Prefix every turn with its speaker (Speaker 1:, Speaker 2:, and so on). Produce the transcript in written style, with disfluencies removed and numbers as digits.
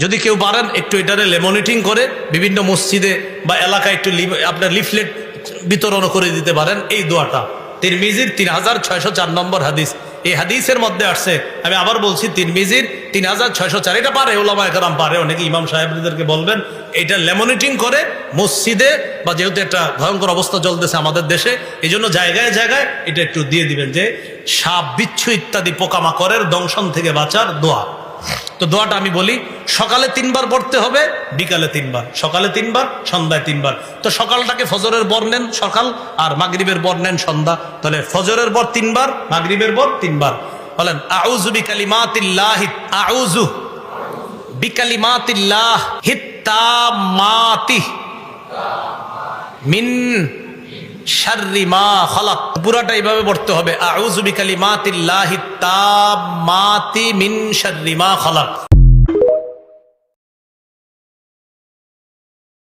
Speaker 1: যদি কেউ পারেন একটু এটারে লেমনিটিং করে বিভিন্ন মসজিদে বা এলাকায় একটু আপনার লিফলেট বিতরণ করে দিতে পারেন। এই দোয়াটা তিরমিজির 3604 নম্বর হাদিস। এই হাদিসের মধ্যে আসছে, আমি আবার বলছি, তিরমিজির 3604। এটা পারে ওলামায়ে কেরাম পারে, অনেকে ইমাম সাহেবদেরকে বলবেন এটা লেমনিটিং করে মসজিদে, বা যেহেতু একটা ভয়ঙ্কর অবস্থা চলতেছে আমাদের দেশে, এই জন্য জায়গায় জায়গায় এটা একটু দিয়ে দিবেন, যে সাপ বিচ্ছু ইত্যাদি পোকামাকড়ের দংশন থেকে বাঁচার দোয়া। তো দোয়াটা আমি বলি, সকালে 3 বার পড়তে হবে, বিকালে 3 বার, সকালে 3 বার, সন্ধ্যায় 3 বার। তো সকালটাকে ফজরের পর নেন সকাল, আর মাগরিবের পর নেন সন্ধ্যা। তাহলে ফজরের পর 3 বার, মাগরিবের পর 3 বার। বলেন আউযু বিকালিমাতিল্লাহি, আউযু বিকালিমাতিল্লাহি তাম্মাতি মিন শাররি মা খালাক। পুরাটা এইভাবে পড়তে হবে, আউযু বিকালিমাতিল্লাহি তাম্মাতি মিন শাররি মা খালাক।